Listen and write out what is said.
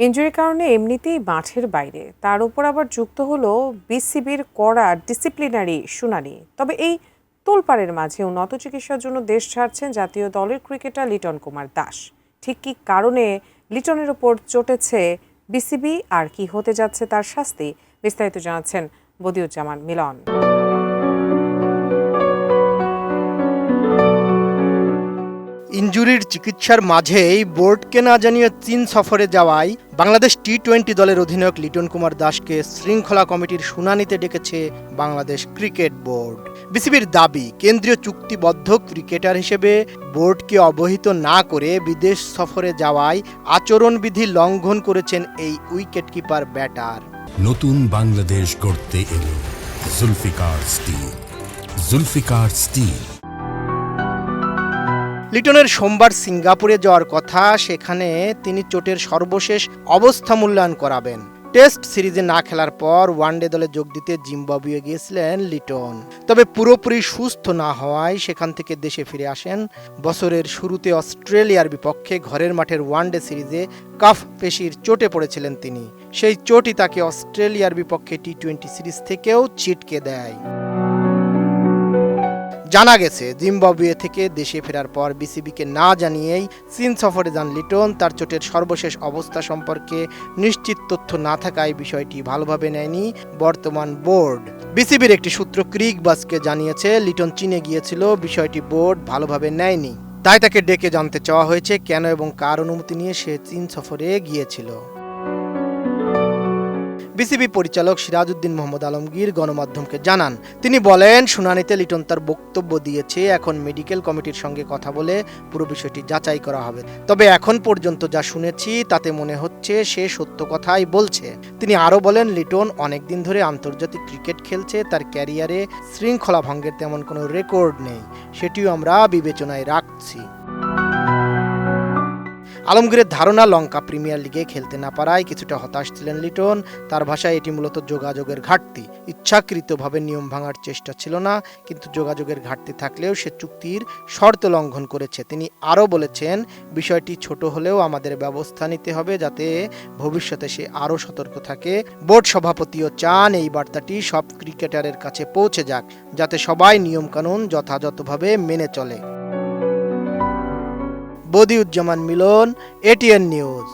ইনজুরির কারণে এমনিতেই মাঠের বাইরে, তার উপর আবার যুক্ত হলো বিসিবির কড়া ডিসিপ্লিনারি শুনানি। তবে এই তোলপাড়ের মাঝে উন্নত চিকিৎসার জন্য দেশ ছাড়ছেন জাতীয় দলের ক্রিকেটার লিটন কুমার দাস। ঠিক কী কারণে লিটনের ওপর চটেছে বিসিবি, আর কি হতে যাচ্ছে তার শাস্তি, বিস্তারিত জানাচ্ছেন বদিউজ্জামান মিলন। ইনজুরির চিকিৎসার মাঝেই বোর্ডকে না জানিয়ে চীন সফরে যাওয়ায় বাংলাদেশ টি-20 দলের অধিনায়ক লিটন কুমার দাসকে শৃঙ্খলা কমিটির শুনানিতে ডেকেছে বাংলাদেশ ক্রিকেট বোর্ড। বিসিবির দাবি, কেন্দ্রীয় চুক্তিবদ্ধ ক্রিকেটার হিসেবে বোর্ডকে অবহিত না করে বিদেশ সফরে যাওয়ায় আচরণবিধি লঙ্ঘন করেছেন এই উইকেটকিপার ব্যাটার। নতুন বাংলাদেশ গড়তে এলো জুলফিকার স্টিল। জুলফিকার স্টিল। লিটনের সোমবার সিঙ্গাপুরে যাওয়ার কথা, সেখানে তিনি চোটের সর্বশেষ অবস্থা মূল্যায়ন করাবেন। টেস্ট সিরিজে না খেলার পর ওয়ানডে দলে যোগ দিতে জিম্বাবুয়ে গিয়েছিলেন লিটন। তবে পুরোপুরি সুস্থ না হওয়ায় সেখান থেকে দেশে ফিরে আসেন। বছরের শুরুতে অস্ট্রেলিয়ার বিপক্ষে ঘরের মাঠের ওয়ানডে সিরিজে কাফ পেশির চোটে পড়েছিলেন তিনি। সেই চোটই তাকে অস্ট্রেলিয়ার বিপক্ষে টি-20 সিরিজ থেকেও ছিটকে দেয়। জানা গেছে, জিম্বাবুয়ে থেকে দেশে ফেরার পর বিসিবিকে না জানিয়েই চীন সফরে যান লিটন। তার চোটের সর্বশেষ অবস্থা সম্পর্কে নিশ্চিত তথ্য না থাকায় বিষয়টি ভালোভাবে নেয়নি বর্তমান বোর্ড। বিসিবির একটি সূত্র ক্রিকবাজকে জানিয়েছে, লিটন চীনে গিয়েছিল, বিষয়টি বোর্ড ভালোভাবে নেয়নি। তাই তাকে ডেকে জানতে চাওয়া হয়েছে কেন এবং কার অনুমতি নিয়ে সে চীন সফরে গিয়েছিল। বিসিবি পরিচালক সিরাজউদ্দিন মোহাম্মদ আলমগীর গণমাধ্যমকে জানান, তিনি বলেন, শুনানিতে লিটন তার বক্তব্য দিয়েছে, এখন মেডিকেল কমিটির সঙ্গে কথা বলে পুরো বিষয়টি যাচাই করা হবে। তবে এখন পর্যন্ত যা শুনেছি তাতে মনে হচ্ছে সে সত্য কথাই বলছে। তিনি আরও বলেন, লিটন অনেকদিন ধরে আন্তর্জাতিক ক্রিকেট খেলছে, তার ক্যারিয়ারে শৃঙ্খলা ভঙ্গের তেমন কোনো রেকর্ড নেই, সেটিও আমরা বিবেচনায় রাখছি। আলমগীরের ধারণা, লঙ্কা প্রিমিয়ার লিগে খেলতে না পারায় কিছুটা হতাশ ছিলেন লিটন। তার ভাষায় এটি মূলত যোগাযোগের ঘাটতি, ইচ্ছাকৃতভাবে নিয়ম ভাঙার চেষ্টা ছিল না, কিন্তু যোগাযোগের ঘাটতি থাকলেও সে চুক্তির শর্ত লঙ্ঘন করেছে। তিনি আরও বলেছেন, বিষয়টি ছোট হলেও আমাদের ব্যবস্থা নিতে হবে যাতে ভবিষ্যতে সে আরও সতর্ক থাকে। বোর্ড সভাপতিও চান এই বার্তাটি সব ক্রিকেটারের কাছে পৌঁছে যাক, যাতে সবাই নিয়মকানুন যথাযথভাবে মেনে চলে। বদিউজ্জামান মিলন, এটিএন নিউজ।